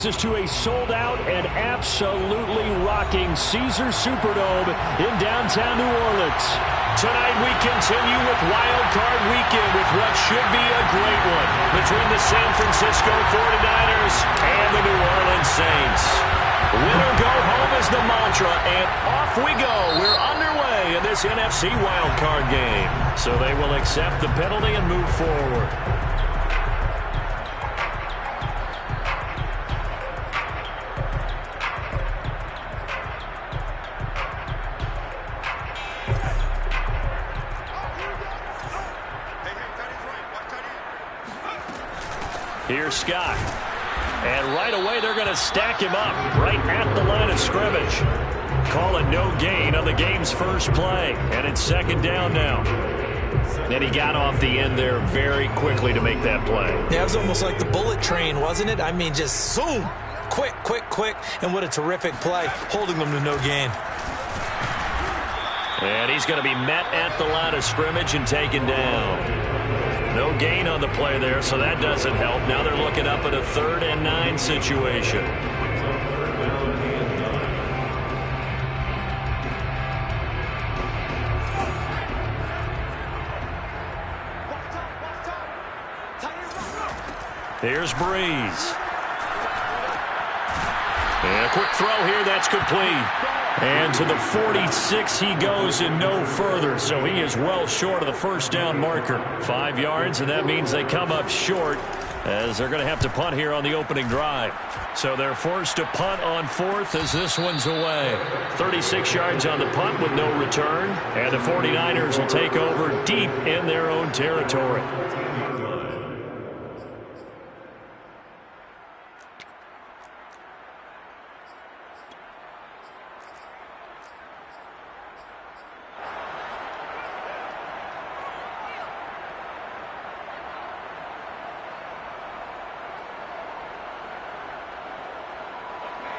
This is to a sold-out and absolutely rocking Caesars Superdome in downtown New Orleans. Tonight we continue with Wild Card Weekend with what should be a great one between the San Francisco 49ers and the New Orleans Saints. Win or go home is the mantra, and off we go. We're underway in this NFC Wild Card game. So they will accept the penalty and move forward. Here's Scott. And right away they're going to stack him up right at the line of scrimmage. Call it no gain on the game's first play. And it's second down now. And he got off the end there very quickly to make that play. Yeah, it was almost like the bullet train, wasn't it? I mean, just zoom. Quick, quick, quick. And what a terrific play, holding them to no gain. And he's going to be met at the line of scrimmage and taken down. No gain on the play there, so that doesn't help. Now they're looking up at a 3rd and 9 situation. Here's Breeze. And a quick throw here, that's complete. And to the 46 he goes and no further, so he is well short of the first down marker. 5 yards, and that means they come up short as they're going to have to punt here on the opening drive. So they're forced to punt on 4th as this one's away. 36 yards on the punt with no return, and the 49ers will take over deep in their own territory.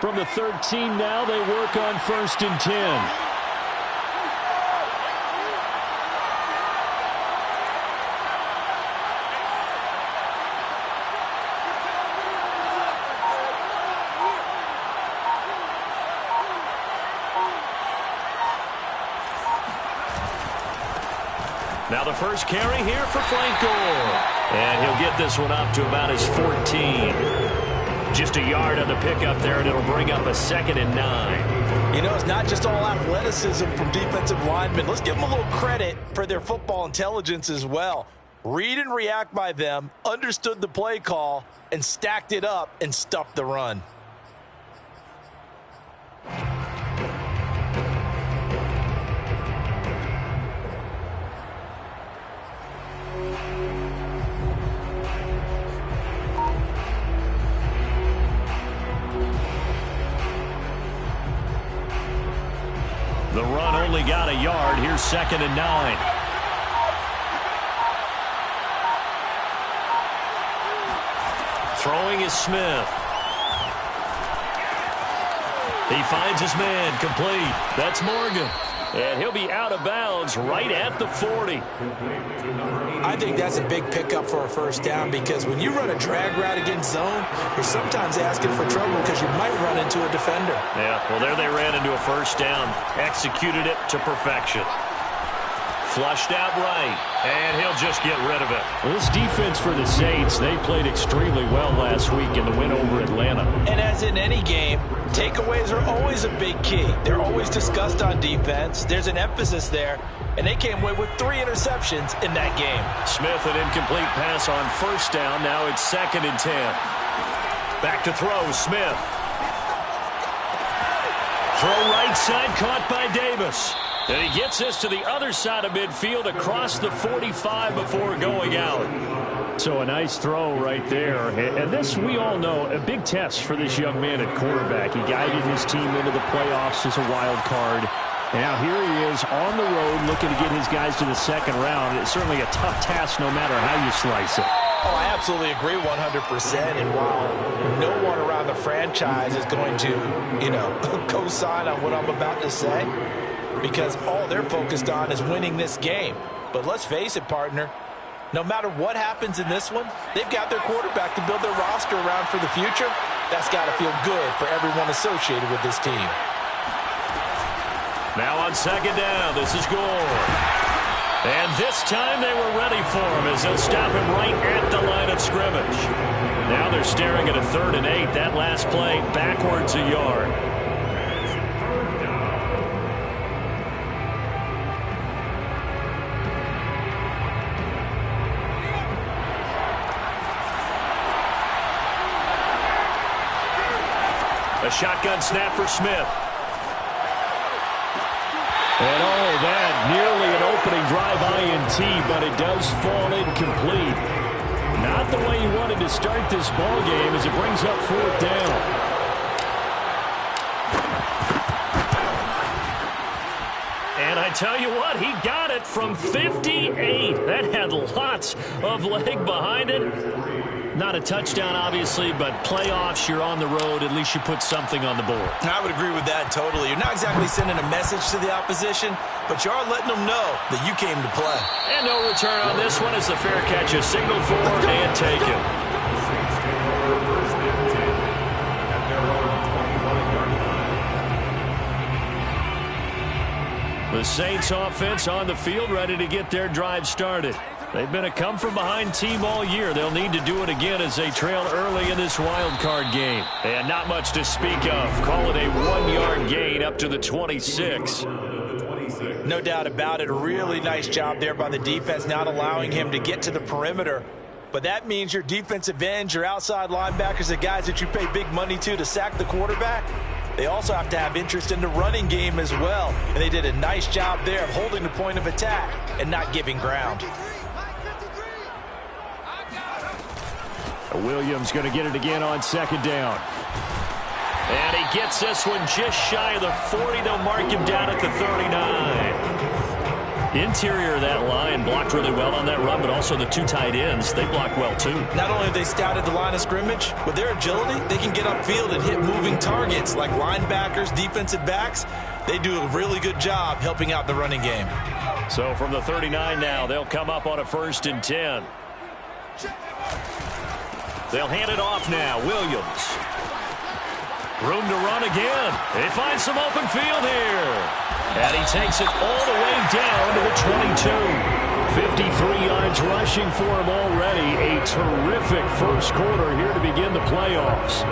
From the 13 now, they work on 1st and 10. Now the first carry here for Frank Gore. And he'll get this one up to about his 14. Just a yard on the pickup there, and it'll bring up a 2nd and 9. You know, it's not just all athleticism from defensive linemen. Let's give them a little credit for their football intelligence as well. Read and react by them, understood the play call, and stacked it up and stuffed the run. The run only got a yard. Here's 2nd and 9. Throwing is Smith. He finds his man, complete. That's Morgan. And he'll be out of bounds right at the 40. I think that's a big pickup for a first down, because when you run a drag route against zone, you're sometimes asking for trouble because you might run into a defender. Yeah, well, there they ran into a first down. Executed it to perfection. Flushed out right, and he'll just get rid of it. Well, this defense for the Saints, they played extremely well last week in the win over Atlanta. And as in any game, takeaways are always a big key. They're always discussed on defense. There's an emphasis there, and they came away with 3 interceptions in that game. Smith, an incomplete pass on first down. Now it's 2nd and 10. Back to throw, Smith. Throw right side, caught by Davis. And he gets this to the other side of midfield across the 45 before going out. So a nice throw right there. And this, we all know, a big test for this young man at quarterback. He guided his team into the playoffs as a wild card. Now here he is on the road looking to get his guys to the 2nd round. It's certainly a tough task no matter how you slice it. Oh, I absolutely agree 100%. And while no one around the franchise is going to, co-sign on what I'm about to say, because all they're focused on is winning this game. But let's face it, partner, no matter what happens in this one, they've got their quarterback to build their roster around for the future. That's got to feel good for everyone associated with this team. Now on second down, this is Gore. And this time they were ready for him as they'll stop him right at the line of scrimmage. Now they're staring at a 3rd and 8. That last play backwards a yard. A shotgun snap for Smith. And that nearly an opening drive INT, but it does fall incomplete. Not the way he wanted to start this ball game as it brings up 4th down. And I tell you what, he got it from 58. That had lots of leg behind it. Not a touchdown, obviously, but playoffs, you're on the road. At least you put something on the board. I would agree with that totally. You're not exactly sending a message to the opposition, but you are letting them know that you came to play. And no return on this one as the fair catch is signaled for and taken. The Saints offense on the field ready to get their drive started. They've been a come-from-behind team all year. They'll need to do it again as they trail early in this wild card game. And not much to speak of. Call it a 1-yard gain up to the 26. No doubt about it. A really nice job there by the defense, not allowing him to get to the perimeter. But that means your defensive ends, your outside linebackers, the guys that you pay big money to sack the quarterback, they also have to have interest in the running game as well. And they did a nice job there of holding the point of attack and not giving ground. Williams going to get it again on second down. And he gets this one just shy of the 40. They'll mark him down at the 39. Interior of that line blocked really well on that run, but also the 2 tight ends, they block well too. Not only have they scouted the line of scrimmage, with their agility, they can get upfield and hit moving targets like linebackers, defensive backs. They do a really good job helping out the running game. So from the 39 now, they'll come up on a 1st and 10. They'll hand it off now. Williams. Room to run again. They find some open field here. And he takes it all the way down to the 22. 53 yards rushing for him already. A terrific first quarter here to begin the playoffs.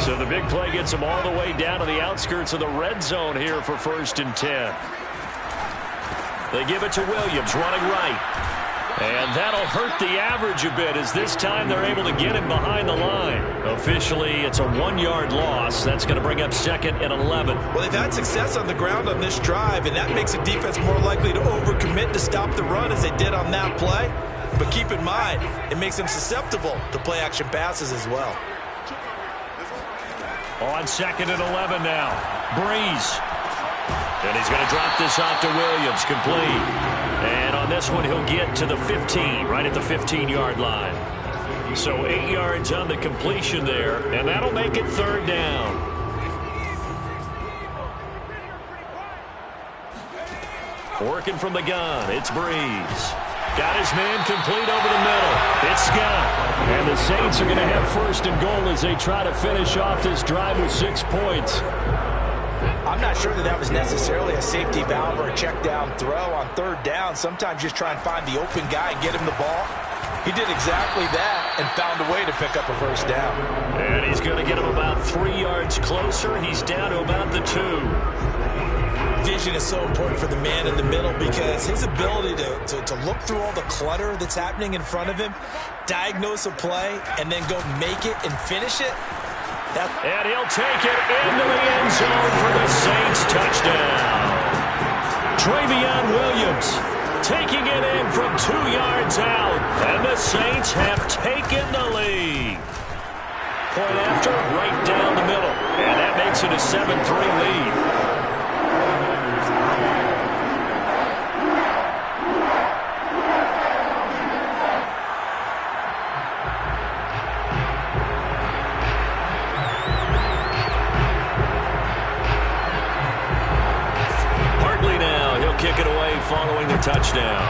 So the big play gets them all the way down to the outskirts of the red zone here for 1st and 10. They give it to Williams, running right. And that'll hurt the average a bit as this time they're able to get him behind the line. Officially, it's a 1-yard loss. That's going to bring up 2nd and 11. Well, they've had success on the ground on this drive, and that makes the defense more likely to overcommit to stop the run as they did on that play. But keep in mind, it makes them susceptible to play-action passes as well. On 2nd and 11 now. Breeze. And he's going to drop this off to Williams, complete. And on this one, he'll get to the 15, right at the 15-yard line. So 8 yards on the completion there, and that'll make it 3rd down. Working from the gun, it's Breeze. Got his man complete over the middle. It's Scott. And the Saints are going to have 1st and goal as they try to finish off this drive with 6 points. I'm not sure that was necessarily a safety valve or a check down throw on 3rd down. Sometimes just try and find the open guy and get him the ball. He did exactly that and found a way to pick up a 1st down. And he's going to get him about 3 yards closer. He's down to about the 2. Vision is so important for the man in the middle because his ability to look through all the clutter that's happening in front of him, diagnose a play, and then go make it and finish it. And he'll take it into the end zone for the Saints touchdown. Travion Williams taking it in from 2 yards out, and the Saints have taken the lead. Point after, right down the middle, and that makes it a 7-3 lead. kick it away following the touchdown.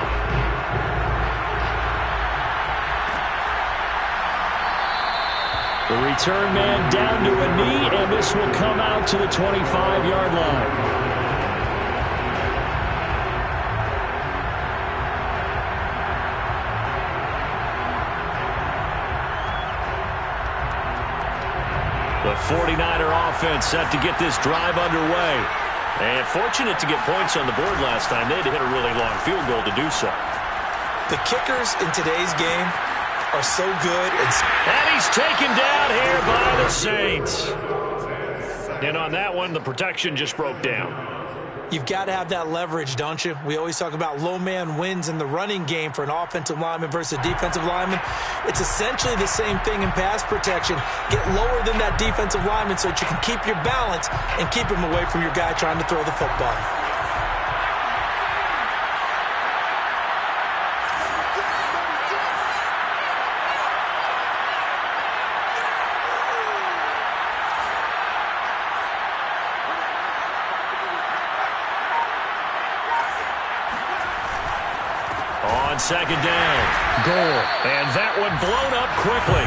The return man down to a knee, and this will come out to the 25-yard line. The 49er offense set to get this drive underway. And fortunate to get points on the board last time. They had to hit a really long field goal to do so. The kickers in today's game are so good. And he's taken down here by the Saints. And on that one, the protection just broke down. You've got to have that leverage, don't you? We always talk about low man wins in the running game for an offensive lineman versus a defensive lineman. It's essentially the same thing in pass protection. Get lower than that defensive lineman so that you can keep your balance and keep him away from your guy trying to throw the football. Second down. Goal. And that one blown up quickly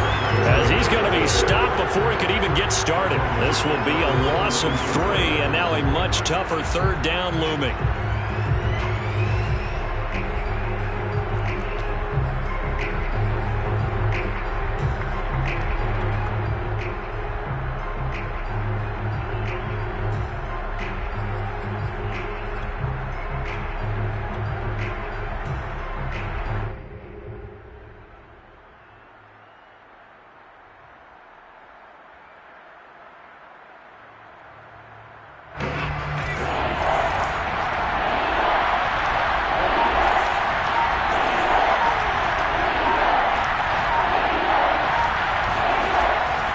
as he's going to be stopped before he could even get started. This will be a loss of 3, and now a much tougher third down looming.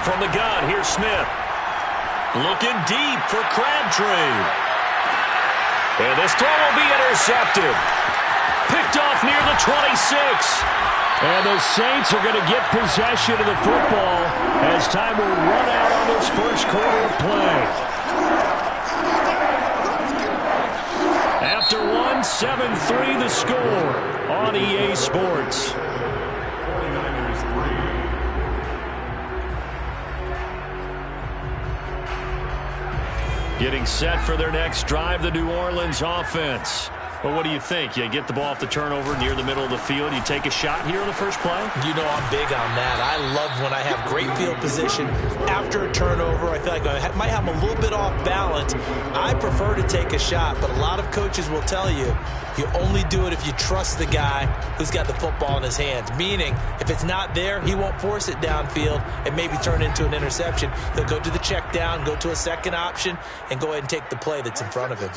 From the gun, here's Smith. Looking deep for Crabtree. And this throw will be intercepted. Picked off near the 26. And the Saints are going to get possession of the football as time will run out on this first quarter of play. After 7-3 the score on EA Sports. Getting set for their next drive, the New Orleans offense. Well, what do you think? You get the ball off the turnover near the middle of the field. You take a shot here on the first play? You know I'm big on that. I love when I have great field position after a turnover. I feel like I might have a little bit off balance. I prefer to take a shot, but a lot of coaches will tell you you only do it if you trust the guy who's got the football in his hands. Meaning, if it's not there, he won't force it downfield and maybe turn into an interception. He'll go to the check down, go to a second option, and go ahead and take the play that's in front of him.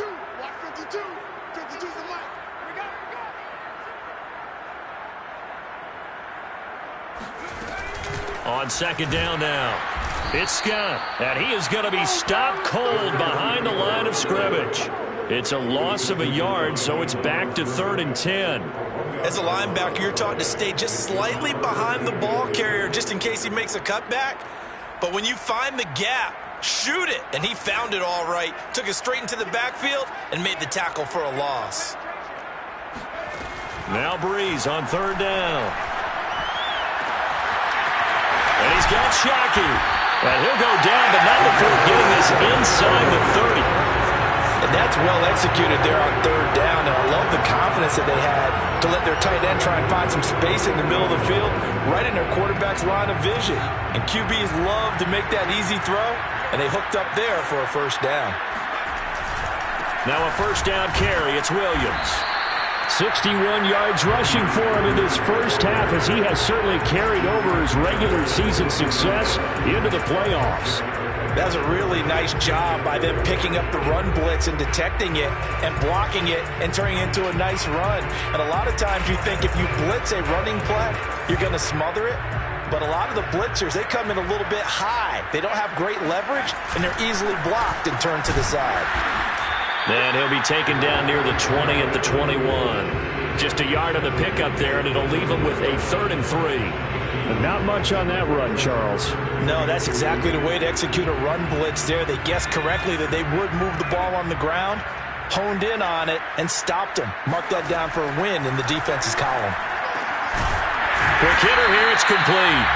On second down now, it's Scott, and he is going to be stopped cold behind the line of scrimmage. It's a loss of a yard, so it's back to 3rd and 10. As a linebacker, you're taught to stay just slightly behind the ball carrier just in case he makes a cutback. But when you find the gap, shoot it. And he found it all right. Took it straight into the backfield and made the tackle for a loss. Now Breeze on 3rd down. And he's got Shockey. And he'll go down, but not before getting this inside the 30. And that's well executed there on 3rd down. And I love the confidence that they had to let their tight end try and find some space in the middle of the field, right in their quarterback's line of vision. And QBs love to make that easy throw, and they hooked up there for a 1st down. Now a 1st down carry. It's Williams. 61 yards rushing for him in this first half, as he has certainly carried over his regular season success into the playoffs. That's a really nice job by them picking up the run blitz and detecting it and blocking it and turning it into a nice run. And a lot of times you think if you blitz a running play, you're going to smother it. But a lot of the blitzers, they come in a little bit high. They don't have great leverage, and they're easily blocked and turned to the side. And he'll be taken down near the 20 at the 21. Just a yard on the pickup there, and it'll leave him with a 3rd and 3. And not much on that run, Charles. No, that's exactly the way to execute a run blitz there. They guessed correctly that they would move the ball on the ground. honed in on it and stopped them. Mark that down for a win in the defense's column. Quick hitter here, it's complete.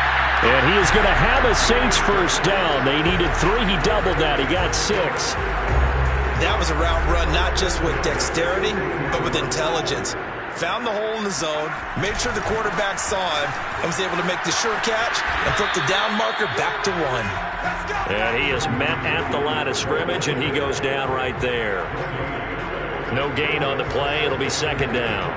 And he is going to have a Saints first down. They needed 3. He doubled that. He got 6. That was a route run not just with dexterity, but with intelligence. Found the hole in the zone, made sure the quarterback saw him, and was able to make the sure catch and flip the down marker back to 1. And he is met at the line of scrimmage, and he goes down right there. No gain on the play. It'll be second down.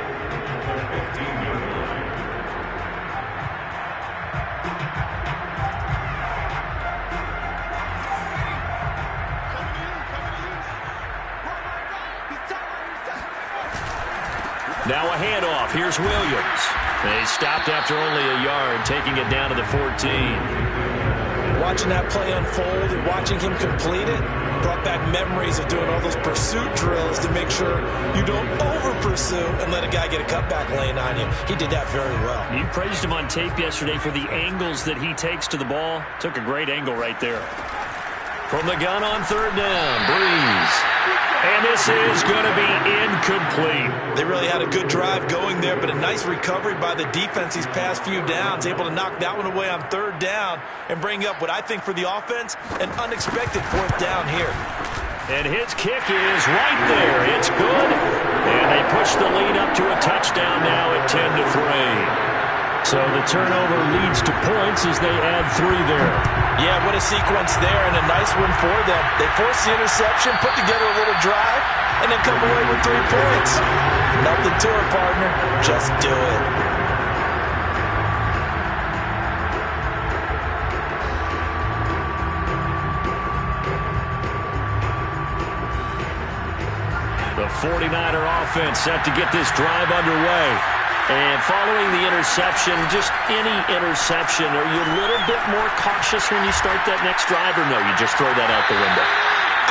Now a handoff. Here's Williams. They stopped after only a yard, taking it down to the 14. Watching that play unfold and watching him complete it brought back memories of doing all those pursuit drills to make sure you don't over-pursue and let a guy get a cutback lane on you. He did that very well. You praised him on tape yesterday for the angles that he takes to the ball. Took a great angle right there. From the gun on third down, Breeze. And this is going to be incomplete. They really had a good drive going there, but a nice recovery by the defense these past few downs, able to knock that one away on third down and bring up what I think for the offense, an unexpected fourth down here. And his kick is right there. It's good. And they push the lead up to a touchdown now at 10-3. So the turnover leads to points as they add 3 there. Yeah, what a sequence there, and a nice one for them. They force the interception, put together a little drive, and then come away with 3 points. Nothing to it, partner. Just do it. The 49er offense set to get this drive underway. And following the interception, just any interception, are you a little bit more cautious when you start that next drive, or no, you just throw that out the window?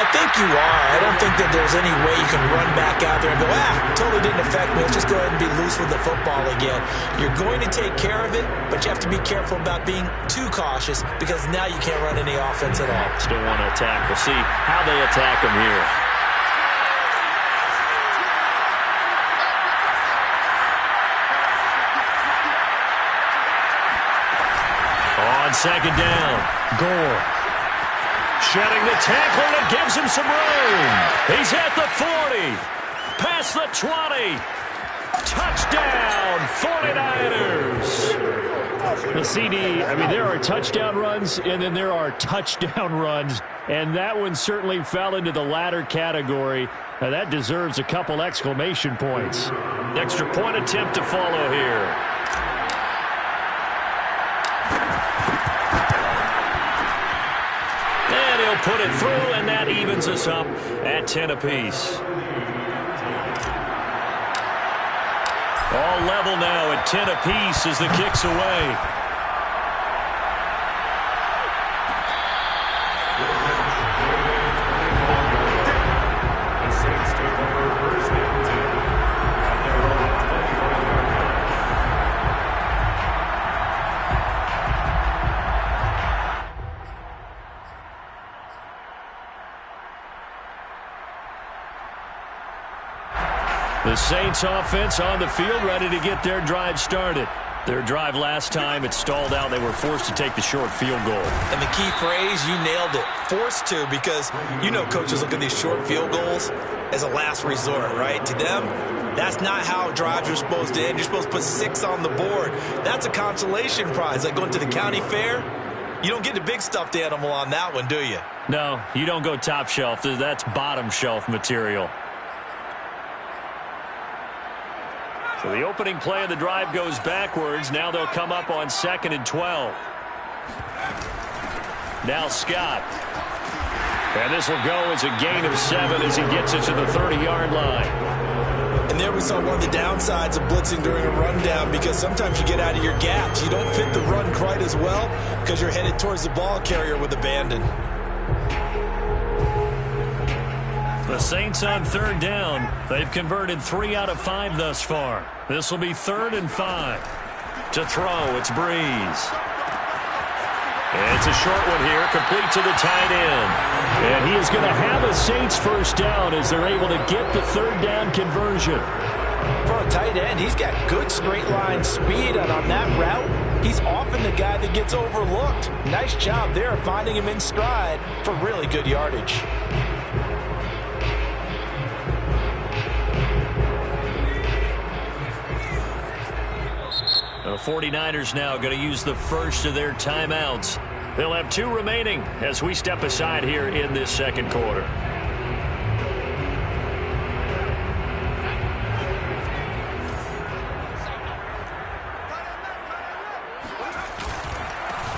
I think you are. I don't think that there's any way you can run back out there and go, totally didn't affect me. Let's just go ahead and be loose with the football again. You're going to take care of it, but you have to be careful about being too cautious because now you can't run any offense at all. Still want to attack. We'll see how they attack them here. On second down, Gore. Shedding the tackle, and it gives him some room. He's at the 40. Past the 20. Touchdown, 49ers. The CD, I mean, there are touchdown runs, and then there are touchdown runs. And that one certainly fell into the latter category. Now, that deserves a couple exclamation points. Extra point attempt to follow here. Put it through, and that evens us up at 10 apiece. All level now at 10 apiece as the kick's away. The Saints offense on the field, ready to get their drive started. Their drive last time, it stalled out. They were forced to take the short field goal. And the key phrase, you nailed it, forced to, because you know coaches look at these short field goals as a last resort, right? To them, that's not how drives are supposed to end. You're supposed to put 6 on the board. That's a consolation prize. Like going to the county fair, you don't get the big stuffed animal on that one, do you? No, you don't go top shelf. That's bottom shelf material. So the opening play of the drive goes backwards. Now they'll come up on 2nd and 12. Now Scott. And this will go as a gain of 7 as he gets it to the 30-yard line. And there we saw one of the downsides of blitzing during a rundown, because sometimes you get out of your gaps. You don't fit the run quite as well because you're headed towards the ball carrier with abandon. The Saints on third down. They've converted 3 out of 5 thus far. This will be 3rd and 5. To throw, it's Breeze. And it's a short one here, complete to the tight end. And he is going to have a Saints first down as they're able to get the third down conversion. For a tight end, he's got good straight line speed, and on that route, he's often the guy that gets overlooked. Nice job there finding him in stride for really good yardage. The 49ers now going to use the first of their timeouts. They'll have 2 remaining as we step aside here in this second quarter.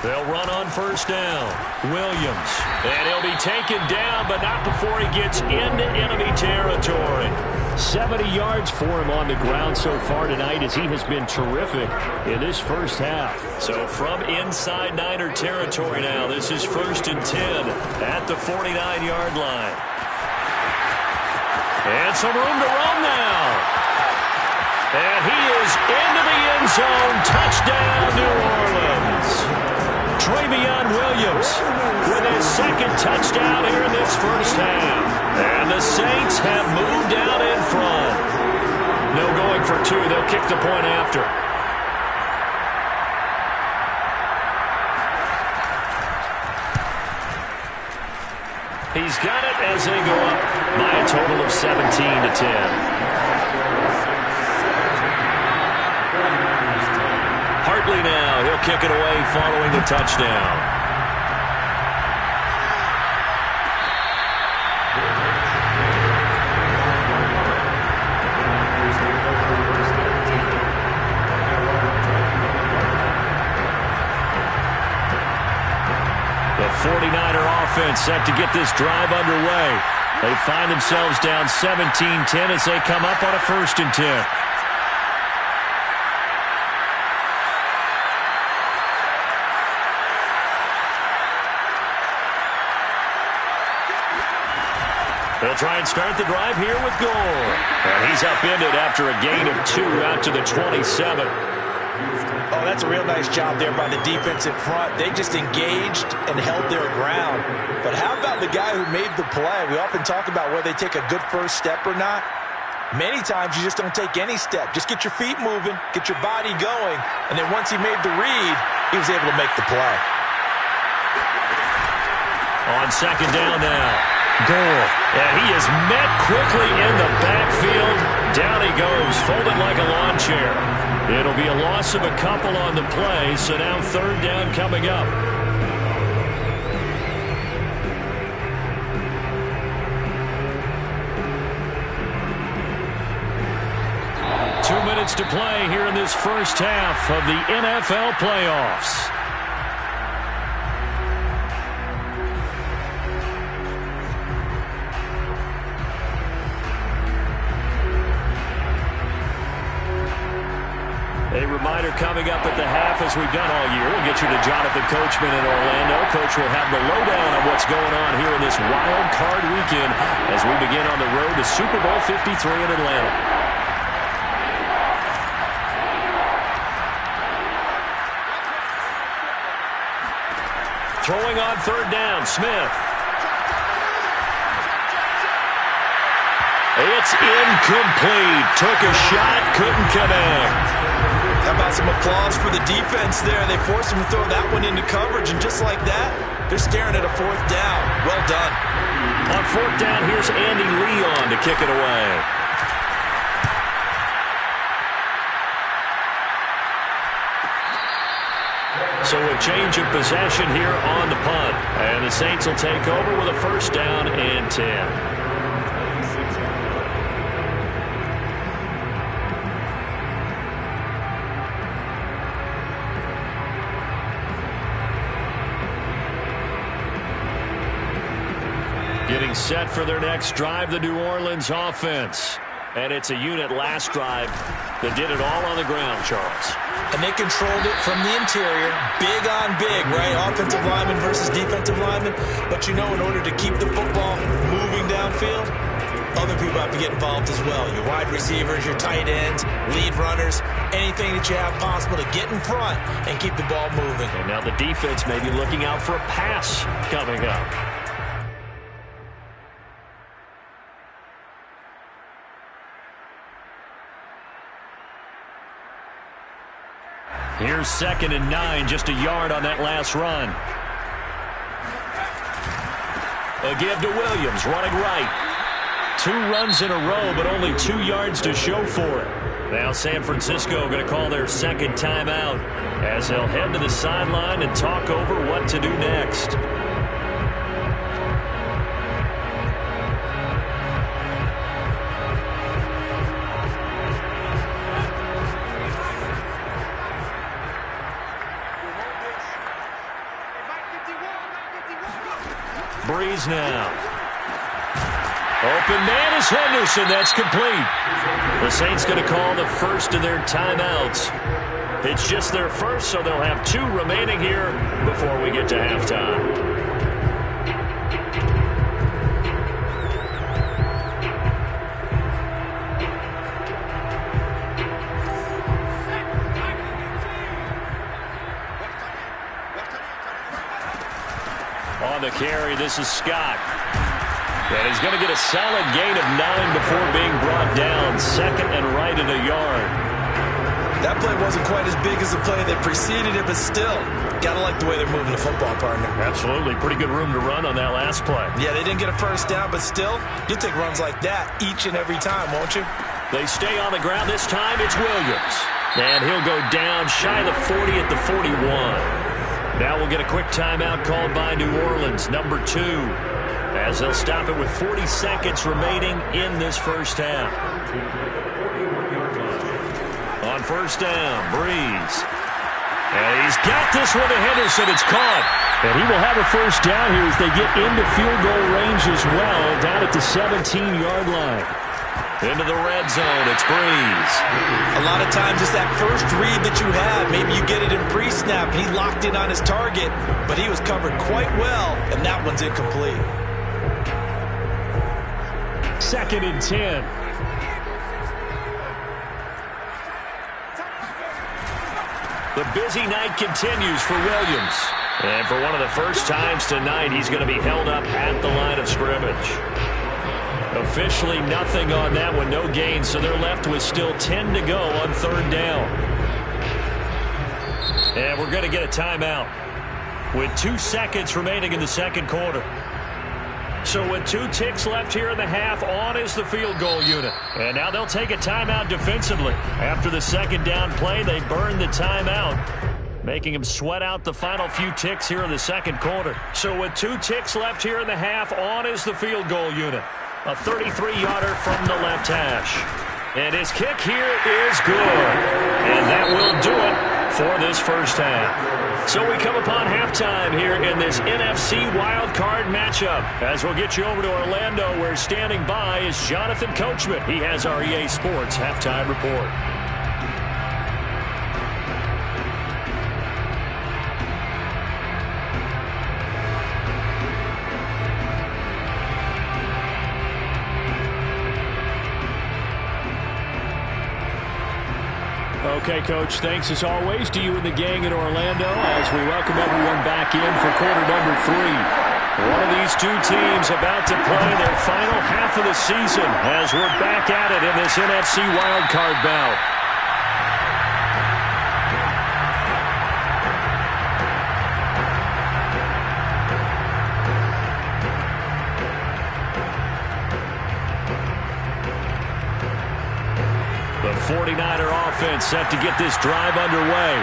They'll run on first down. Williams. And he'll be taken down, but not before he gets into enemy territory. 70 yards for him on the ground so far tonight as he has been terrific in this first half. So from inside Niner territory now, this is 1st and 10 at the 49-yard line. And some room to run now. And he is into the end zone. Touchdown, New Orleans. Travion Williams with his second touchdown here in this first half. And the Saints have moved out in front. No going for 2. They'll kick the point after. He's got it as they go up by a total of 17-10. Hartley now. He'll kick it away following the touchdown. The 49er offense set to get this drive underway. They find themselves down 17-10 as they come up on a 1st and 10. They'll try and start the drive here with Gore. And he's upended after a gain of 2 out to the 27. Oh, that's a real nice job there by the defense in front. They just engaged and held their ground. But how about the guy who made the play? We often talk about whether they take a good first step or not. Many times you just don't take any step. Just get your feet moving, get your body going, and then once he made the read, he was able to make the play. On second down now. Gore. And he is met quickly in the backfield. Down he goes, folded like a lawn chair. It'll be a loss of a couple on the play, so now 3rd down coming up. Two minutes to play here in this first half of the NFL playoffs. A reminder coming up at the half, as we've done all year. We'll get you to Jonathan Coachman in Orlando. Coach will have the lowdown on what's going on here in this wild card weekend as we begin on the road to Super Bowl 53 in Atlanta. Throwing on 3rd down, Smith. It's incomplete. Took a shot, couldn't connect. How about some applause for the defense there? They forced him to throw that one into coverage, and just like that, they're staring at a 4th down. Well done. On 4th down, here's Andy Leon to kick it away. So a change of possession here on the punt. And the Saints will take over with a 1st down and 10. Getting set for their next drive, the New Orleans offense. And it's a unit last drive that did it all on the ground, Charles. And they controlled it from the interior, big on big, right? Offensive lineman versus defensive lineman. But you know, in order to keep the football moving downfield, other people have to get involved as well. Your wide receivers, your tight ends, lead runners, anything that you have possible to get in front and keep the ball moving. And now the defense may be looking out for a pass coming up. Here's 2nd and 9, just a yard on that last run. A give to Williams, running right. 2 runs in a row, but only 2 yards to show for it. Now San Francisco going to call their second timeout as they'll head to the sideline and talk over what to do next. Breeze now. Open man is Henderson. That's complete. The Saints going to call the first of their timeouts. It's just their first, so they'll have 2 remaining here before we get to halftime. On the carry, this is Scott. And he's going to get a solid gain of 9 before being brought down. 2nd and right at a yard. That play wasn't quite as big as the play that preceded it, but still, got to like the way they're moving the football, partner. Absolutely. Pretty good room to run on that last play. Yeah, they didn't get a first down, but still, you'll take runs like that each and every time, won't you? They stay on the ground. This time it's Williams. And he'll go down shy of the 40 at the 41. Now we'll get a quick timeout called by New Orleans, number 2, as they'll stop it with 40 seconds remaining in this first half. On first down, Breeze. And he's got this one to Henderson. It's caught. And he will have a first down here as they get into field goal range as well, down at the 17-yard line. Into the red zone, it's Breeze. A lot of times it's that first read that you have. Maybe you get it in pre-snap. He locked in on his target, but he was covered quite well, and that one's incomplete. 2nd and 10. The busy night continues for Williams. And for one of the first times tonight, he's going to be held up at the line of scrimmage. Officially nothing on that one, no gain, so they're left with still 10 to go on 3rd down. And we're going to get a timeout with 2 seconds remaining in the second quarter. So with 2 ticks left here in the half, on is the field goal unit. And now they'll take a timeout defensively. After the second down play, they burn the timeout, making them sweat out the final few ticks here in the second quarter. So with 2 ticks left here in the half, on is the field goal unit. A 33-yarder from the left hash. And his kick here is good. And that will do it for this first half. So we come upon halftime here in this NFC wildcard matchup. As we'll get you over to Orlando, where standing by is Jonathan Coachman. He has our EA Sports halftime report. Okay, Coach, thanks as always to you and the gang in Orlando as we welcome everyone back in for quarter number 3. One of these 2 teams about to play their final half of the season as we're back at it in this NFC wildcard bout. The 49er offense set to get this drive underway.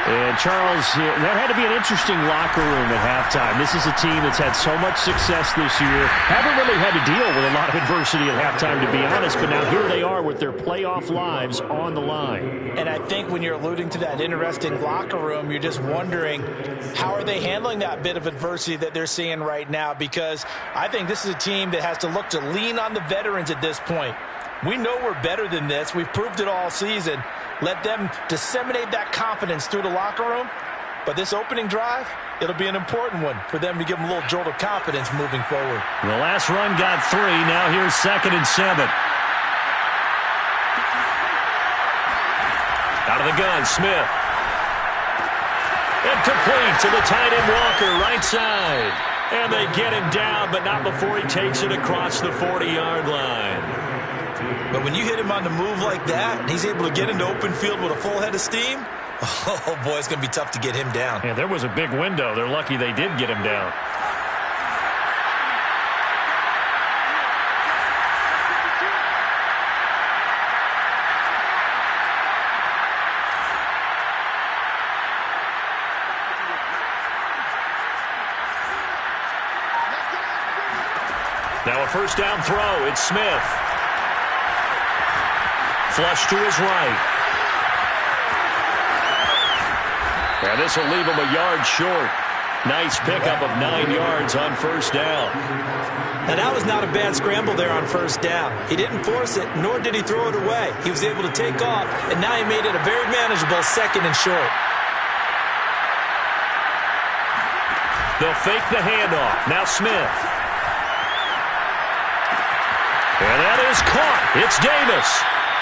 And, Charles, that had to be an interesting locker room at halftime. This is a team that's had so much success this year. Haven't really had to deal with a lot of adversity at halftime, to be honest. But now here they are with their playoff lives on the line. And I think when you're alluding to that interesting locker room, you're just wondering, how are they handling that bit of adversity that they're seeing right now? Because I think this is a team that has to look to lean on the veterans at this point. We know we're better than this. We've proved it all season. Let them disseminate that confidence through the locker room, But this opening drive, it'll be an important one for them to give them a little jolt of confidence moving forward. The last run got 3. Now here's 2nd and 7. Out of the gun, Smith. Incomplete to the tight end Walker, right side. And they get him down, but not before he takes it across the 40-yard line. But when you hit him on the move like that, and he's able to get into open field with a full head of steam, oh, boy, it's going to be tough to get him down. Yeah, there was a big window. They're lucky they did get him down. Now a first down throw. It's Smith. Flush to his right. And this will leave him a yard short. Nice pickup of 9 yards on first down. Now that was not a bad scramble there on first down. He didn't force it, nor did he throw it away. He was able to take off, and now he made it a very manageable 2nd and short. They'll fake the handoff. Now Smith. And that is caught. It's Davis.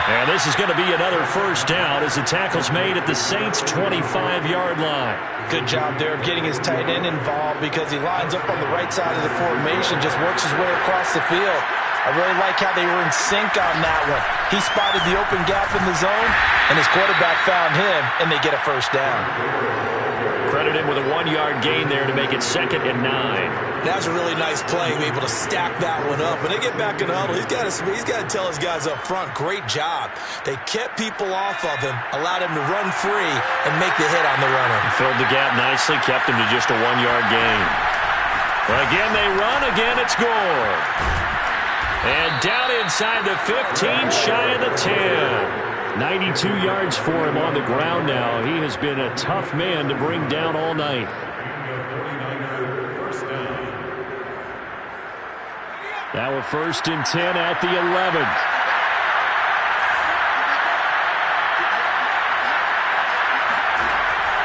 And this is going to be another first down as the tackle's made at the Saints' 25-yard line. Good job there of getting his tight end involved because he lines up on the right side of the formation, just works his way across the field. I really like how they were in sync on that one. He spotted the open gap in the zone, and his quarterback found him, and they get a first down. Credit him with a 1-yard gain there to make it 2nd and 9. That was a really nice play, able to stack that one up. When they get back in the huddle, he's got to tell his guys up front, great job. They kept people off of him, allowed him to run free, and make the hit on the runner. Filled the gap nicely, kept him to just a 1-yard gain. Again, they run. Again, it's Gore. And down inside the 15, shy of the 10. 92 yards for him on the ground now. He has been a tough man to bring down all night. Now a 1st and 10 at the 11.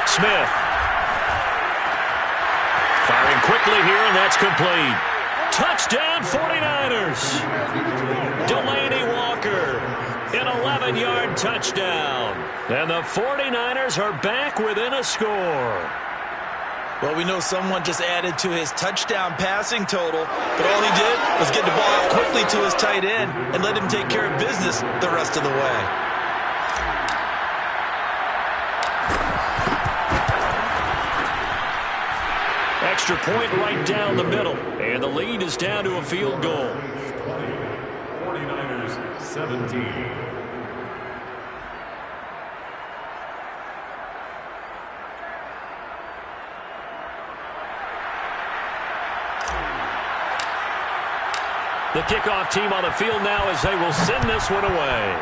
Smith. Firing quickly here, and that's complete. Touchdown 49ers. Delaney Walker. An 11-yard touchdown. And the 49ers are back within a score. Well, we know someone just added to his touchdown passing total, but all he did was get the ball out quickly to his tight end and let him take care of business the rest of the way. Extra point right down the middle, and the lead is down to a field goal. 49ers 17. The kickoff team on the field now as they will send this one away.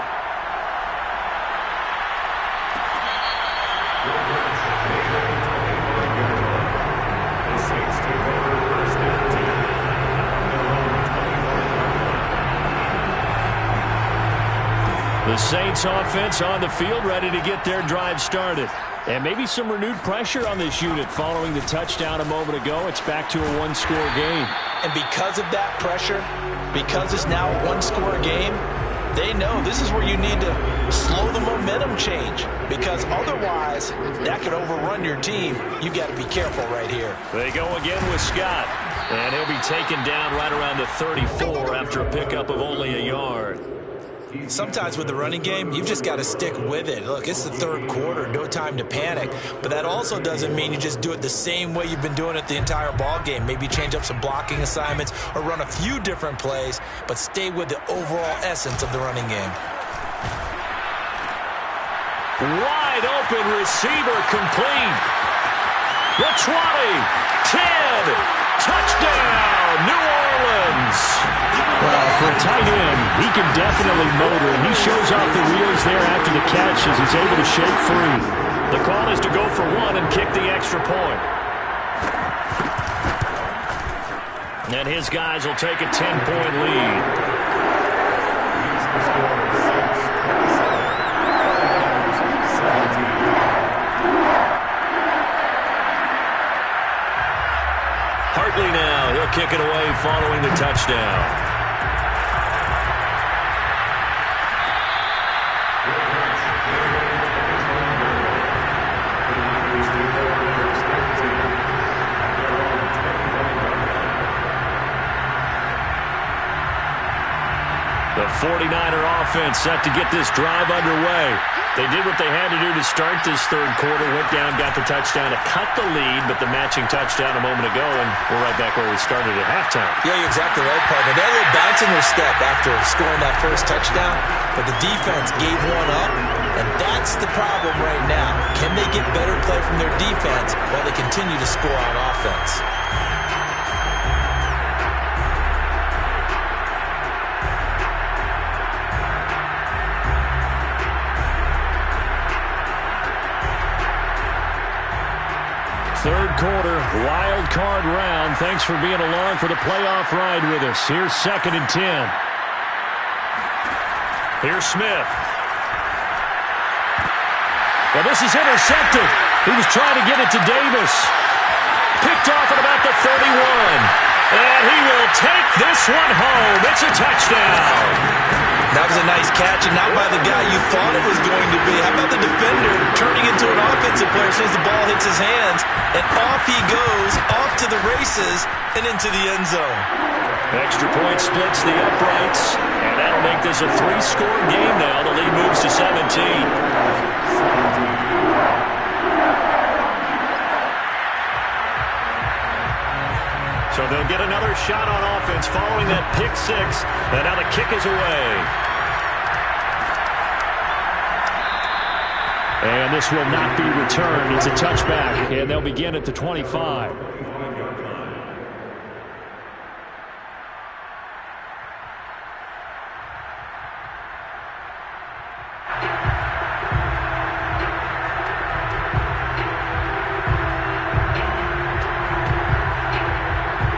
The Saints offense on the field ready to get their drive started. And maybe some renewed pressure on this unit following the touchdown a moment ago. It's back to a one-score game. And because of that pressure, because it's now a one-score game, they know this is where you need to slow the momentum change, because otherwise that could overrun your team. You got to be careful right here. They go again with Scott, and he'll be taken down right around the 34 after a pickup of only a yard. Sometimes with the running game, you've just got to stick with it. Look, it's the third quarter, no time to panic. But that also doesn't mean you just do it the same way you've been doing it the entire ball game. Maybe change up some blocking assignments or run a few different plays, but stay with the overall essence of the running game. Wide open receiver complete. The 20, 10, touchdown, New Orleans. Well, for a tight end, he can definitely motor, and he shows off the wheels there after the catch as he's able to shake free. The call is to go for one and kick the extra point. And his guys will take a 10-point lead. following the touchdown. The 49er offense set to get this drive underway. They did what they had to do to start this third quarter, went down, got the touchdown to cut the lead, but the matching touchdown a moment ago, and we're right back where we started at halftime. Yeah, you're exactly right, partner. They had a little bounce in their step after scoring that first touchdown, but the defense gave one up, and that's the problem right now. Can they get better play from their defense while they continue to score on offense? Third quarter, wild card round. Thanks for being along for the playoff ride with us. Here's 2nd and 10. Here's Smith. Well, this is intercepted. He was trying to get it to Davis. Picked off at about the 31. And he will take this one home. It's a touchdown. That was a nice catch, and not by the guy you thought it was going to be. How about the defender turning into an offensive player as soon as the ball hits his hands, and off he goes, off to the races, and into the end zone. Extra point splits the uprights, and that'll make this a 3-score game now. The lead moves to 17. So they'll get another shot on offense following that pick six, and now the kick is away. And this will not be returned. It's a touchback, and they'll begin at the 25.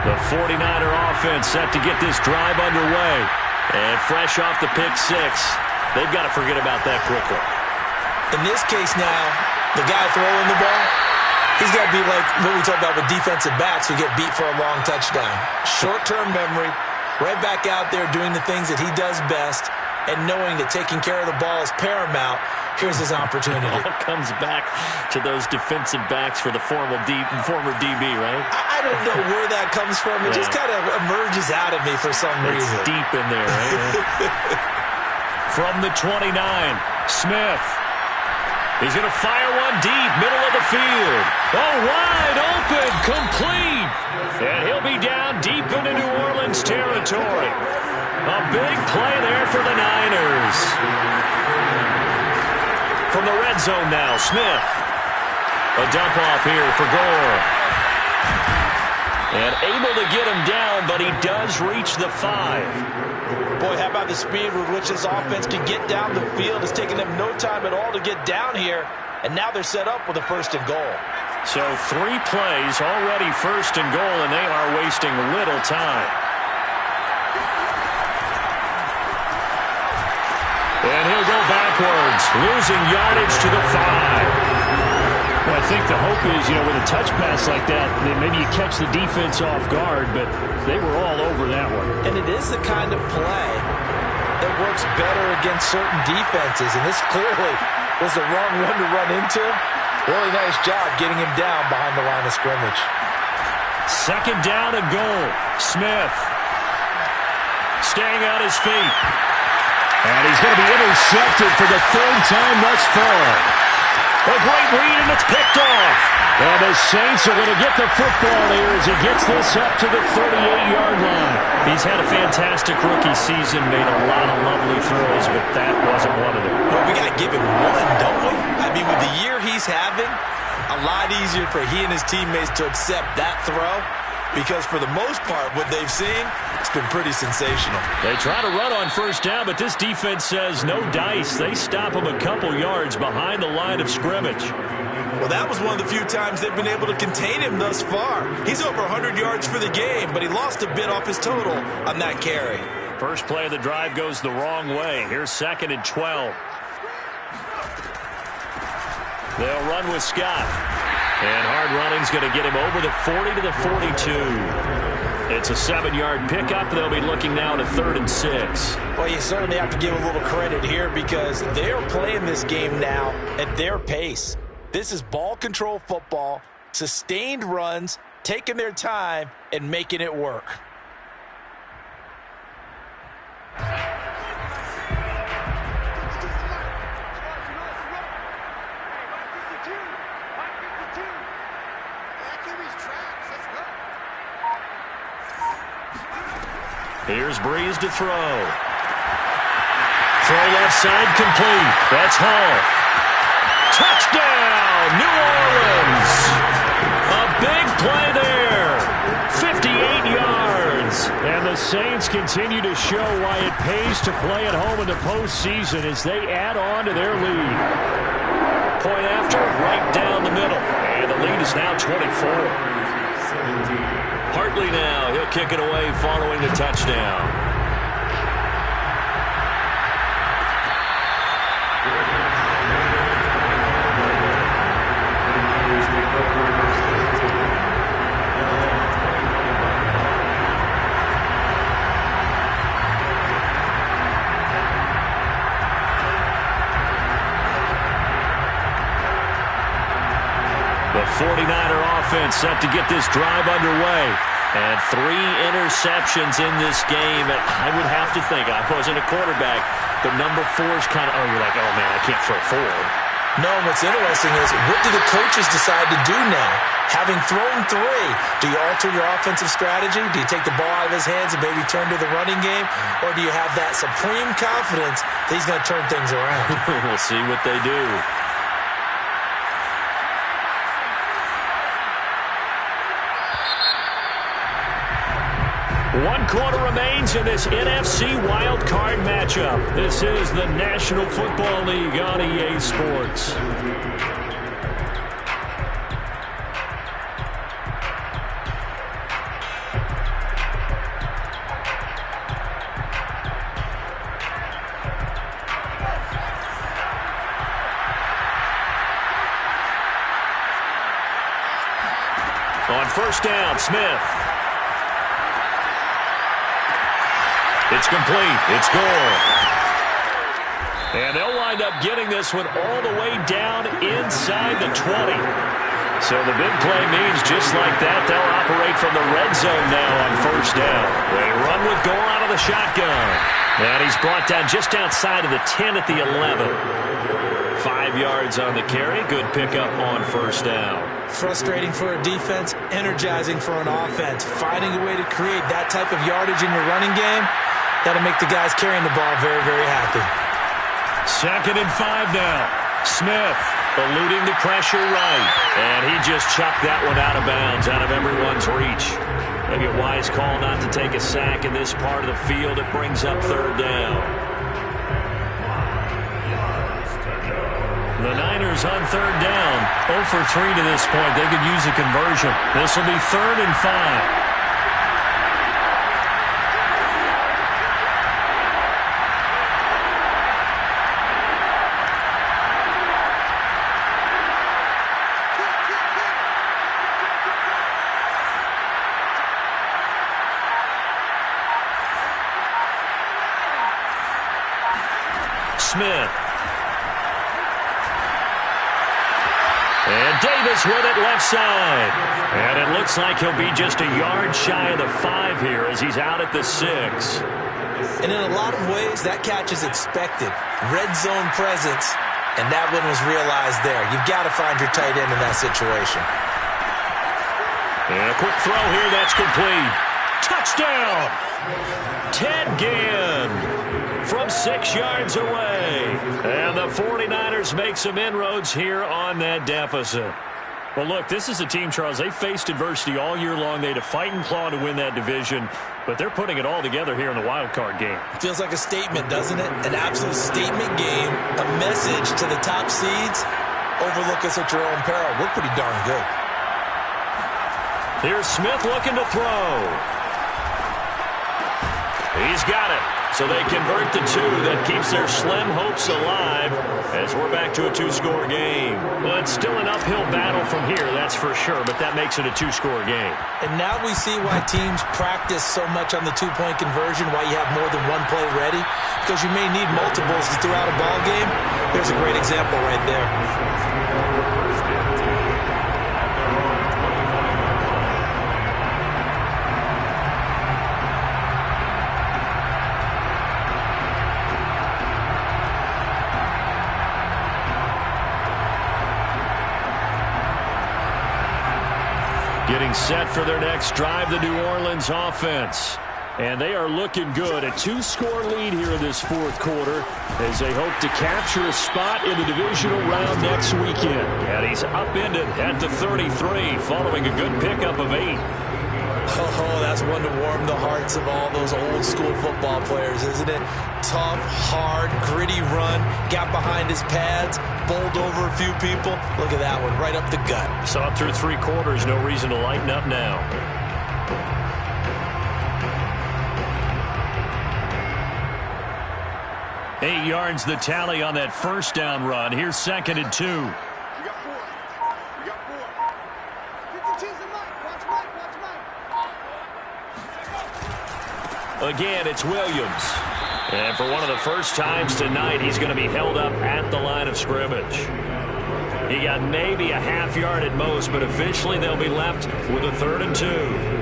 The 49er offense set to get this drive underway. And fresh off the pick six, they've got to forget about that quickly. In this case now, the guy throwing the ball, he's got to be like what we talk about with defensive backs who get beat for a long touchdown. Short-term memory, right back out there doing the things that he does best, and knowing that taking care of the ball is paramount. Here's his opportunity. It all comes back to those defensive backs for the former DB, right? I don't know where that comes from. It just kind of emerges out of me for some reason. It's deep in there, right? From the 29, Smith. He's going to fire one deep, middle of the field. Oh, wide open, complete. And he'll be down deep into New Orleans territory. A big play there for the Niners. From the red zone now, Smith. A dump off here for Gore. And able to get him down, but he does reach the 5. Boy, how about the speed with which this offense can get down the field? It's taken them no time at all to get down here, and now they're set up with a 1st and goal. So 3 plays, already 1st and goal, and they are wasting little time. And he'll go backwards, losing yardage to the 5. Well, I think the hope is, with a touch pass like that, maybe you catch the defense off guard, but they were all over that one. And it is the kind of play that works better against certain defenses, and this clearly was the wrong one to run into. Really nice job getting him down behind the line of scrimmage. 2nd down and goal. Smith staying on his feet. And he's going to be intercepted for the 3rd time thus far. A great read, and it's picked off. And the Saints are going to get the football here as he gets this up to the 38-yard line. He's had a fantastic rookie season, made a lot of lovely throws, but that wasn't one of them. Well, we got to give him one, don't we? I mean, with the year he's having, a lot easier for he and his teammates to accept that throw, because for the most part, what they've seen, it's been pretty sensational. They try to run on 1st down, but this defense says no dice. They stop him a couple yards behind the line of scrimmage. Well, that was one of the few times they've been able to contain him thus far. He's over 100 yards for the game, but he lost a bit off his total on that carry. First play of the drive goes the wrong way. Here's 2nd and 12. They'll run with Scott. And hard running's going to get him over the 40 to the 42. It's a 7-yard pickup. They'll be looking now to 3rd and 6. Well, you certainly have to give a little credit here because they're playing this game now at their pace. This is ball control football, sustained runs, taking their time, and making it work. Here's Breeze to throw. Throw left side complete. That's Hall. Touchdown, New Orleans. A big play there. 58 yards. And the Saints continue to show why it pays to play at home in the postseason as they add on to their lead. Point after, right down the middle. And the lead is now 24. Hartley now. He'll kick it away following the touchdown. The 49er offense set to get this drive underway. And 3 interceptions in this game. And I would have to think, I wasn't a quarterback, but number 4 is kind of, you're like, oh, man, I can't throw 4. No, what's interesting is, what do the coaches decide to do now? Having thrown 3, do you alter your offensive strategy? Do you take the ball out of his hands and maybe turn to the running game? Or do you have that supreme confidence that he's going to turn things around? We'll see what they do. One quarter remains in this NFC wildcard matchup. This is the National Football League on EA Sports. On first down, Smith. It's complete. It's goal. And they'll wind up getting this one all the way down inside the 20. So the big play means just like that, they'll operate from the red zone now on first down. They run with goal out of the shotgun. And he's brought down just outside of the 10 at the 11. 5 yards on the carry. Good pickup on first down. Frustrating for a defense, energizing for an offense. Finding a way to create that type of yardage in your running game, that'll make the guys carrying the ball very, very happy. 2nd and 5 now. Smith eluding the pressure right. And he just chucked that one out of bounds, out of everyone's reach. Maybe a wise call not to take a sack in this part of the field. It brings up 3rd down. The Niners on 3rd down. 0 for 3 to this point. They could use a conversion. This will be 3rd and 5. Smith. And Davis with it left side. And it looks like he'll be just a yard shy of the 5 here as he's out at the 6. And in a lot of ways, that catch is expected. Red zone presence, and that one was realized there. You've got to find your tight end in that situation. And a quick throw here, that's complete. Touchdown! Ted Ginn from 6 yards away. And the 49ers make some inroads here on that deficit. Well, look, this is a team, Charles, they faced adversity all year long. They had to fight and claw to win that division, but they're putting it all together here in the wild card game. Feels like a statement, doesn't it? An absolute statement game, a message to the top seeds. Overlook us at your own peril. We're pretty darn good. Here's Smith looking to throw. He's got it. So they convert the two. That keeps their slim hopes alive as we're back to a two-score game. Well, it's still an uphill battle from here, that's for sure, but that makes it a two-score game. And now we see why teams practice so much on the two-point conversion, why you have more than one play ready, because you may need multiples throughout a ball game. There's a great example right there. Getting set for their next drive, the New Orleans offense. And they are looking good. A two-score lead here in this fourth quarter as they hope to capture a spot in the divisional round next weekend. And he's upended at the 33 following a good pickup of 8. Oh, that's one to warm the hearts of all those old-school football players, isn't it? Tough, hard, gritty run, got behind his pads, bowled over a few people. Look at that one, right up the gut. Saw it through 3 quarters, no reason to lighten up now. Eight yards the tally on that first down run. Here's 2nd and 2. Again, it's Williams. And for one of the first times tonight, he's going to be held up at the line of scrimmage. He got maybe a half yard at most, but officially they'll be left with a 3rd and 2.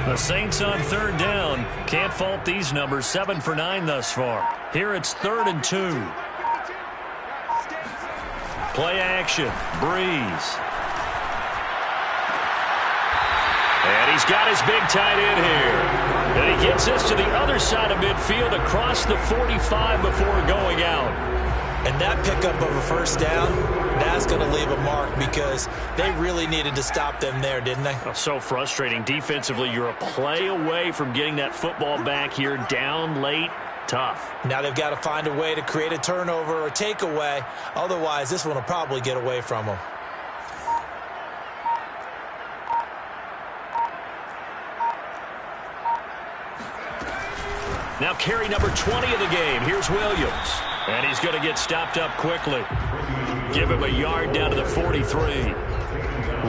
The Saints on 3rd down. Can't fault these numbers. 7 for 9 thus far. Here it's 3rd and 2. Play action. Breeze. And he's got his big tight end here. And he gets this to the other side of midfield across the 45 before going out. And that pickup of a first down, that's going to leave a mark because they really needed to stop them there, didn't they? Oh, so frustrating. Defensively, you're a play away from getting that football back here. Down late, tough. Now they've got to find a way to create a turnover or takeaway. Otherwise, this one will probably get away from them. Now carry number 20 of the game. Here's Williams. And he's going to get stopped up quickly. Give him a yard down to the 43.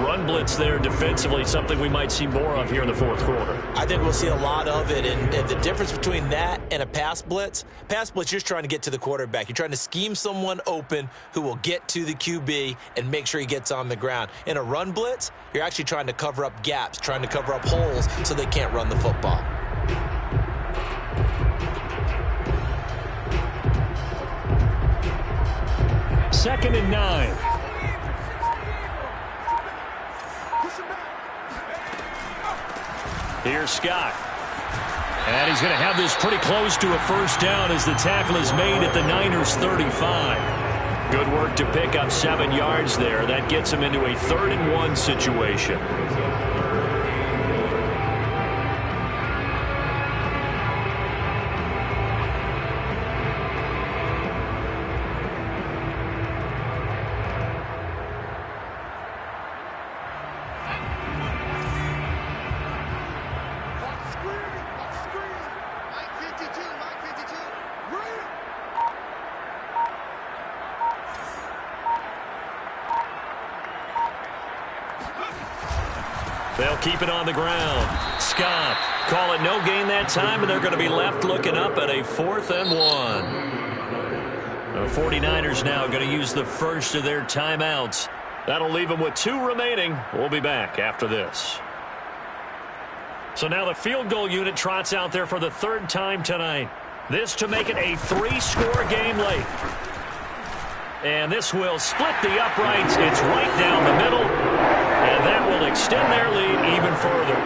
Run blitz there defensively, something we might see more of here in the fourth quarter. I think we'll see a lot of it. And the difference between that and a pass blitz, you're just trying to get to the quarterback. You're trying to scheme someone open who will get to the QB and make sure he gets on the ground. In a run blitz, you're actually trying to cover up gaps, trying to cover up holes so they can't run the football. Second and 9. Here's Scott. And he's going to have this pretty close to a first down as the tackle is made at the Niners' 35. Good work to pick up 7 yards there. That gets him into a 3rd and 1 situation. They'll keep it on the ground. Scott, call it no gain that time, and they're going to be left looking up at a 4th and 1. The 49ers now going to use the first of their timeouts. That'll leave them with 2 remaining. We'll be back after this. So now the field goal unit trots out there for the 3rd time tonight. This to make it a 3-score game late. And this will split the uprights. It's right down the middle. And that will extend their lead even further.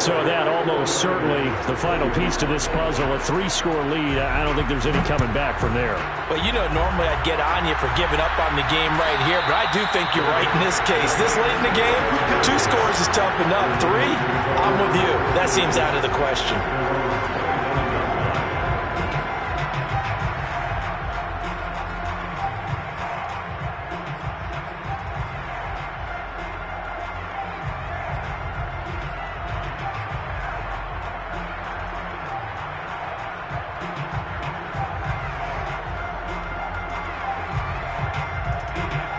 So that almost certainly the final piece to this puzzle, a 3-score lead. I don't think there's any coming back from there. Well, you know, normally I'd get on you for giving up on the game right here, but I do think you're right in this case. This late in the game, 2 scores is tough enough. 3, I'm with you. That seems out of the question.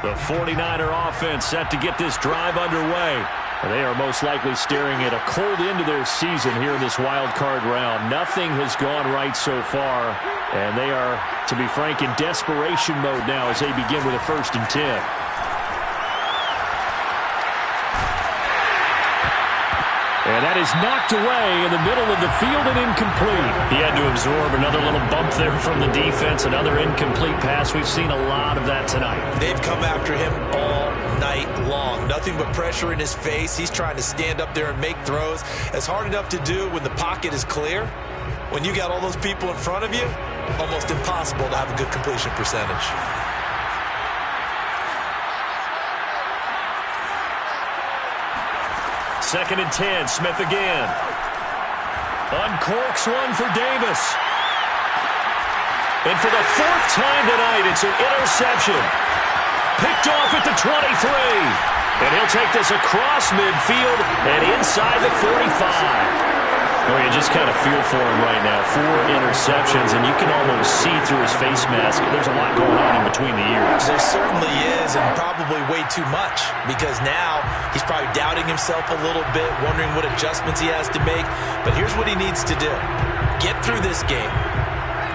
The 49er offense set to get this drive underway. They are most likely staring at a cold end to their season here in this wild card round. Nothing has gone right so far, and they are, to be frank, in desperation mode now as they begin with a 1st and 10. And that is knocked away in the middle of the field and incomplete. He had to absorb another little bump there from the defense, another incomplete pass. We've seen a lot of that tonight. They've come after him all night long. Nothing but pressure in his face. He's trying to stand up there and make throws. It's hard enough to do when the pocket is clear. When you got all those people in front of you, almost impossible to have a good completion percentage. Second and 10, Smith again. Uncorks one for Davis. And for the 4th time tonight, it's an interception. Picked off at the 23. And he'll take this across midfield and inside the 45. Oh, you just kind of feel for him right now. 4 interceptions, and you can almost see through his face mask. There's a lot going on in between the ears. There certainly is, and probably way too much, because now he's probably doubting himself a little bit, wondering what adjustments he has to make. But here's what he needs to do. Get through this game.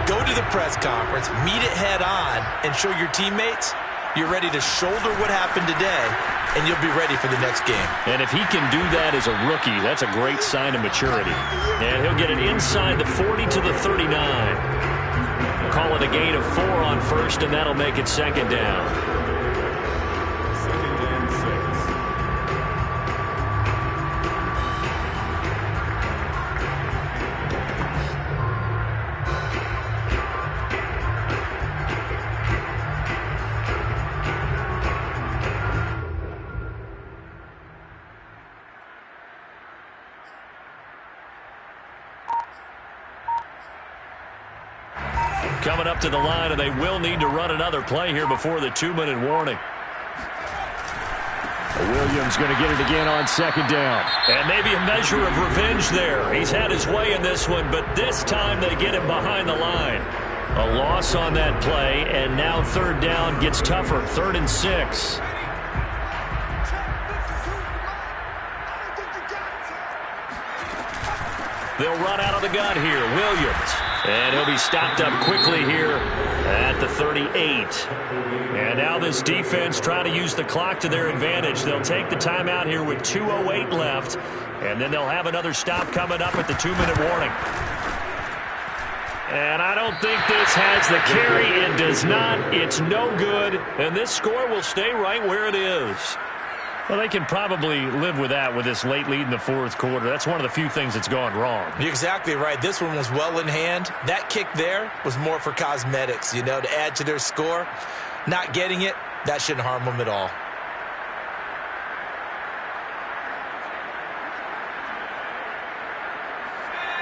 Go to the press conference, meet it head on, and show your teammates you're ready to shoulder what happened today, and you'll be ready for the next game. And if he can do that as a rookie, that's a great sign of maturity. And he'll get it inside the 40 to the 39. Call it a gain of 4 on 1st, and that'll make it 2nd down. Coming up to the line, and they will need to run another play here before the 2-minute warning. Williams going to get it again on 2nd down. And maybe a measure of revenge there. He's had his way in this one, but this time they get him behind the line. A loss on that play, and now 3rd down gets tougher. 3rd and 6. They'll run out of the gun here. Williams. And he'll be stopped up quickly here at the 38. And now this defense trying to use the clock to their advantage. They'll take the timeout here with 2:08 left. And then they'll have another stop coming up at the 2-minute warning. And I don't think this has the carry. It does not. It's no good. And this score will stay right where it is. Well, they can probably live with that with this late lead in the 4th quarter. That's one of the few things that's gone wrong. You're exactly right. This one was well in hand. That kick there was more for cosmetics, you know, to add to their score. Not getting it, that shouldn't harm them at all.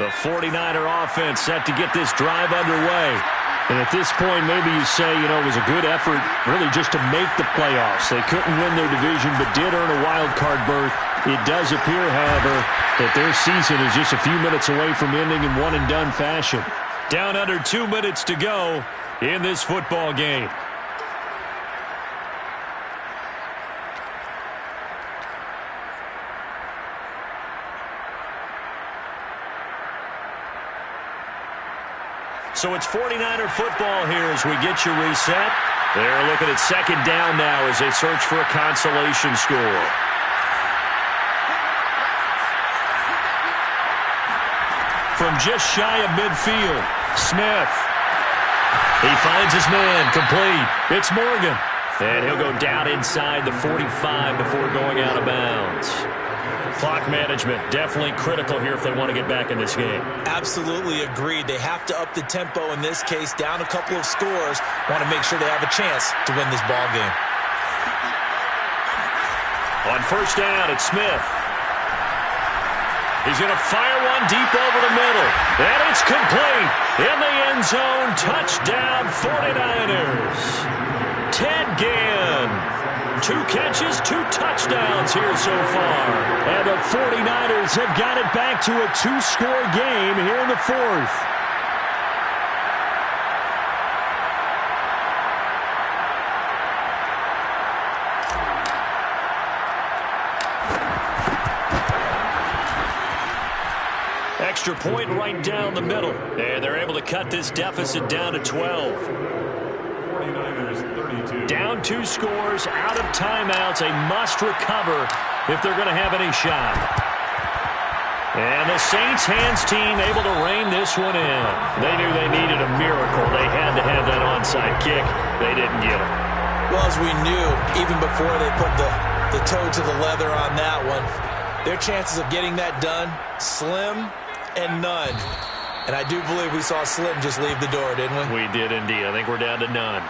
The 49er offense set to get this drive underway. And at this point, maybe you say, you know, it was a good effort really just to make the playoffs. They couldn't win their division but did earn a wild card berth. It does appear, however, that their season is just a few minutes away from ending in one-and-done fashion. Down under 2 minutes to go in this football game. So it's 49er football here as we get you reset. They're looking at 2nd down now as they search for a consolation score. From just shy of midfield, Smith. He finds his man, complete. It's Morgan. And he'll go down inside the 45 before going out of bounds. Clock management, definitely critical here if they want to get back in this game. Absolutely agreed. They have to up the tempo in this case, down a couple of scores. Want to make sure they have a chance to win this ball game. On first down, it's Smith. He's going to fire one deep over the middle. And it's complete. In the end zone, touchdown 49ers. Ted Ginn. 2 catches, 2 touchdowns here so far. And the 49ers have got it back to a 2-score game here in the 4th. Extra point right down the middle. And they're able to cut this deficit down to 12. Down 2 scores, out of timeouts, a must recover if they're going to have any shot. And the Saints hands team able to rein this one in. They knew they needed a miracle. They had to have that onside kick. They didn't get it. Well, as we knew, even before they put the toe to the leather on that one, their chances of getting that done, slim and none. And I do believe we saw Slim just leave the door, didn't we? We did indeed. I think we're down to none.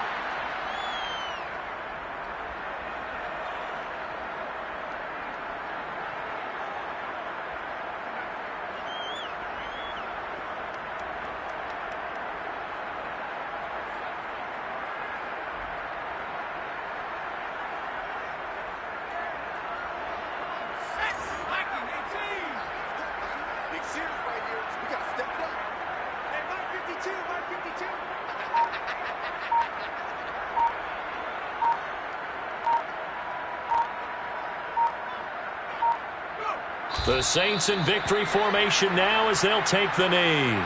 The Saints in victory formation now as they'll take the knee.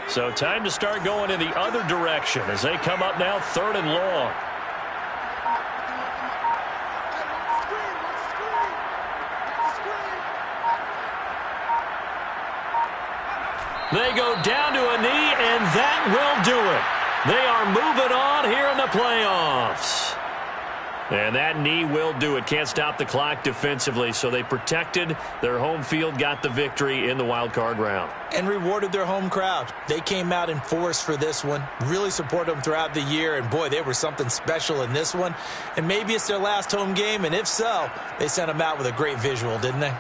So time to start going in the other direction as they come up now 3rd and long. They go down to a knee, and that will do it. They are moving on here in the playoffs. And that knee will do it. Can't stop the clock defensively, so they protected their home field, got the victory in the wild card round. And rewarded their home crowd. They came out in force for this one, really supported them throughout the year, and boy, they were something special in this one. And maybe it's their last home game, and if so, they sent them out with a great visual, didn't they?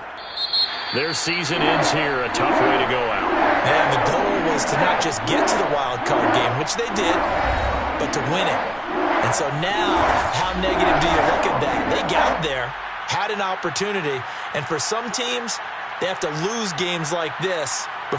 Their season ends here, a tough way to go out. And the goal was to not just get to the wild card game, which they did, but to win it. And so now, how negative do you look at that? They got there, had an opportunity, and for some teams, they have to lose games like this